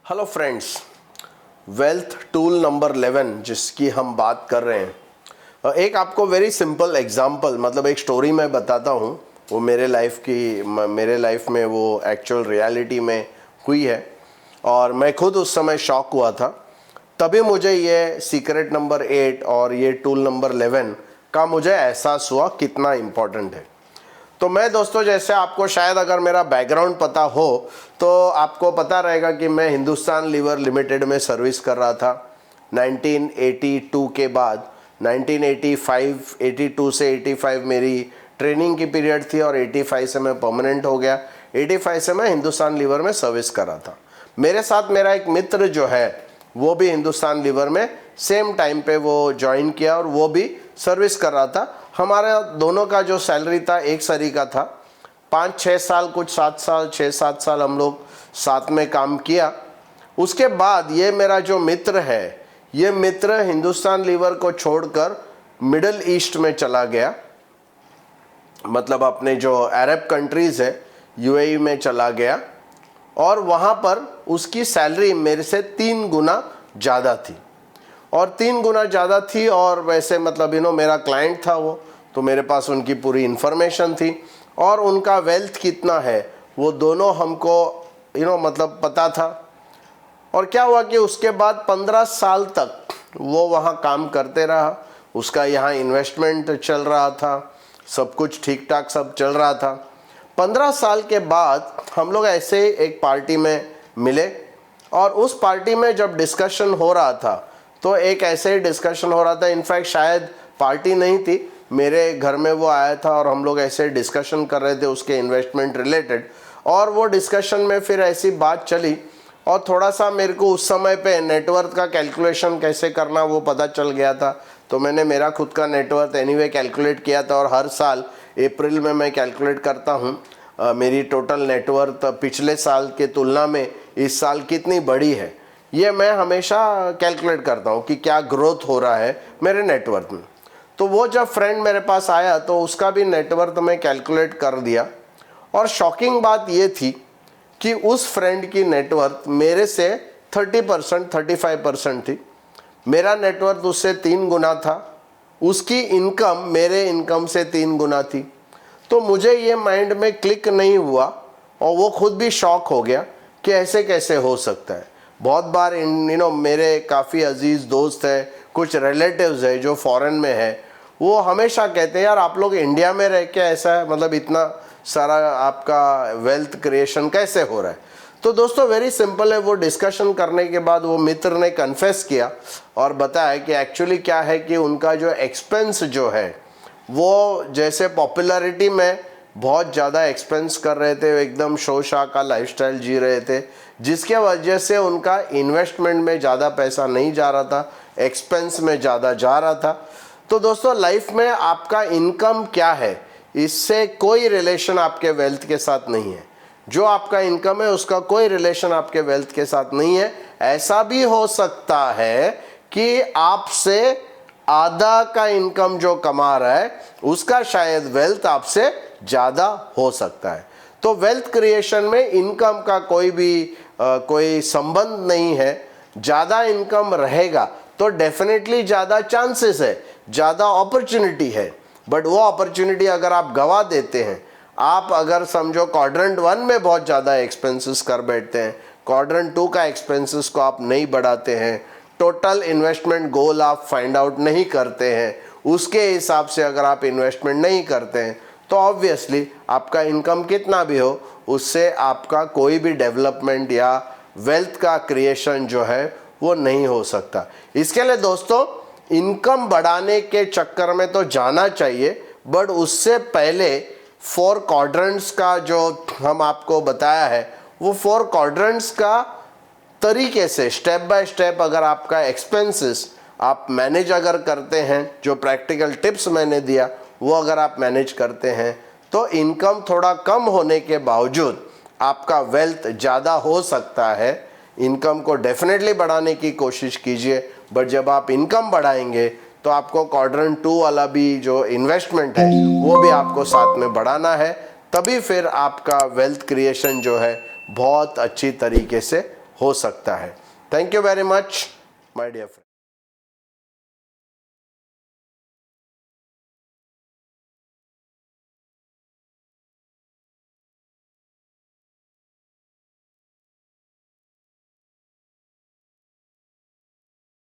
Hello friends, wealth tool number 11 जिसकी हम बात कर रहे हैं, एक आपको वेरी सिंपल एग्जांपल मतलब एक स्टोरी मैं बताता हूँ। वो मेरे लाइफ में वो एक्चुअल रियलिटी में हुई है और मैं खुद उस समय शॉक हुआ था। तभी मुझे ये सीक्रेट नंबर 8 और ये टूल नंबर 11 का मुझे एहसास हुआ कितना इम्पोर्टेंट है। तो मैं दोस्तों, जैसे आपको शायद अगर मेरा बैकग्राउंड पता हो तो आपको पता रहेगा कि मैं हिंदुस्तान लीवर लिमिटेड में सर्विस कर रहा था 1982 के बाद। 1985 82 से 85 मेरी ट्रेनिंग की पीरियड थी और 85 से मैं परमानेंट हो गया। 85 से मैं हिंदुस्तान लीवर में सर्विस कर रहा था। मेरे साथ मेरा एक मित्र जो है वो भी हिंदुस्तान लीवर में सेम टाइम पे वो ज्वाइन किया और वो भी सर्विस कर रहा था। हमारे दोनों का जो सैलरी था एक सरी का था। 5-6 साल, कुछ 7 साल, 6-7 साल हम लोग साथ में काम किया। उसके बाद ये मेरा जो मित्र है, ये मित्र हिंदुस्तान लीवर को छोड़कर मिडल ईस्ट में चला गया, मतलब अपने जो अरब कंट्रीज़ है यूएई में चला गया और वहाँ पर उसकी सैलरी मेरे से 3 गुना ज़्यादा थी और 3 गुना ज़्यादा थी। और वैसे मतलब मेरा क्लाइंट था वो, तो मेरे पास उनकी पूरी इन्फॉर्मेशन थी और उनका वेल्थ कितना है वो दोनों हमको मतलब पता था। और क्या हुआ कि उसके बाद 15 साल तक वो वहाँ काम करते रहा। उसका यहाँ इन्वेस्टमेंट चल रहा था, सब कुछ ठीक ठाक सब चल रहा था। 15 साल के बाद हम लोग ऐसे ही एक पार्टी में मिले और उस पार्टी में जब डिस्कशन हो रहा था तो एक ऐसे ही डिस्कशन हो रहा था। इनफैक्ट शायद पार्टी नहीं थी, मेरे घर में वो आया था और हम लोग ऐसे डिस्कशन कर रहे थे उसके इन्वेस्टमेंट रिलेटेड। और वो डिस्कशन में फिर ऐसी बात चली और थोड़ा सा मेरे को उस समय पे नेटवर्थ का कैलकुलेशन कैसे करना वो पता चल गया था। तो मैंने मेरा खुद का नेटवर्थ एनीवे कैलकुलेट किया था और हर साल अप्रैल में मैं कैलकुलेट करता हूँ मेरी टोटल नेटवर्थ पिछले साल के तुलना में इस साल कितनी बड़ी है। ये मैं हमेशा कैलकुलेट करता हूँ कि क्या ग्रोथ हो रहा है मेरे नेटवर्थ में। तो वो जब फ्रेंड मेरे पास आया तो उसका भी नेटवर्थ मैं कैलकुलेट कर दिया और शॉकिंग बात ये थी कि उस फ्रेंड की नेटवर्थ मेरे से 30% 35% थी। मेरा नेटवर्थ उससे 3 गुना था, उसकी इनकम मेरे इनकम से 3 गुना थी। तो मुझे ये माइंड में क्लिक नहीं हुआ और वो खुद भी शॉक हो गया कि ऐसे कैसे हो सकता है। बहुत बार मेरे काफ़ी अजीज़ दोस्त हैं, कुछ रिलेटिव्स है जो फॉरेन में है, वो हमेशा कहते हैं यार आप लोग इंडिया में रह के ऐसा है, मतलब इतना सारा आपका वेल्थ क्रिएशन कैसे हो रहा है। तो दोस्तों वेरी सिंपल है। वो डिस्कशन करने के बाद वो मित्र ने कन्फेस किया और बताया कि एक्चुअली क्या है कि उनका जो एक्सपेंस जो है वो जैसे पॉपुलैरिटी में बहुत ज़्यादा एक्सपेंस कर रहे थे, एकदम शोशा का लाइफस्टाइल जी रहे थे, जिसके वजह से उनका इन्वेस्टमेंट में ज़्यादा पैसा नहीं जा रहा था, एक्सपेंस में ज़्यादा जा रहा था। तो दोस्तों लाइफ में आपका इनकम क्या है इससे कोई रिलेशन आपके वेल्थ के साथ नहीं है। जो आपका इनकम है उसका कोई रिलेशन आपके वेल्थ के साथ नहीं है। ऐसा भी हो सकता है कि आपसे आधा का इनकम जो कमा रहा है उसका शायद वेल्थ आपसे ज़्यादा हो सकता है। तो वेल्थ क्रिएशन में इनकम का कोई संबंध नहीं है। ज़्यादा इनकम रहेगा तो डेफिनेटली ज़्यादा चांसेस है, ज़्यादा अपॉर्चुनिटी है। बट वो अपॉर्चुनिटी अगर आप गवा देते हैं, आप अगर समझो क्वाड्रेंट 1 में बहुत ज़्यादा एक्सपेंसेस कर बैठते हैं, क्वाड्रेंट 2 का एक्सपेंसेस को आप नहीं बढ़ाते हैं, टोटल इन्वेस्टमेंट गोल आप फाइंड आउट नहीं करते हैं, उसके हिसाब से अगर आप इन्वेस्टमेंट नहीं करते हैं तो ऑब्वियसली आपका इनकम कितना भी हो उससे आपका कोई भी डेवलपमेंट या वेल्थ का क्रिएशन जो है वो नहीं हो सकता। इसके लिए दोस्तों इनकम बढ़ाने के चक्कर में तो जाना चाहिए, बट उससे पहले 4 क्वाड्रेंट्स का जो हम आपको बताया है वो 4 क्वाड्रेंट्स का तरीके से स्टेप बाय स्टेप अगर आपका एक्सपेंसेस आप मैनेज अगर करते हैं, जो प्रैक्टिकल टिप्स मैंने दिया वो अगर आप मैनेज करते हैं तो इनकम थोड़ा कम होने के बावजूद आपका वेल्थ ज़्यादा हो सकता है। इनकम को डेफिनेटली बढ़ाने की कोशिश कीजिए, बट जब आप इनकम बढ़ाएंगे तो आपको क्वाड्रेंट 2 वाला भी जो इन्वेस्टमेंट है वो भी आपको साथ में बढ़ाना है, तभी फिर आपका वेल्थ क्रिएशन जो है बहुत अच्छी तरीके से हो सकता है। Thank you very much my dear friend.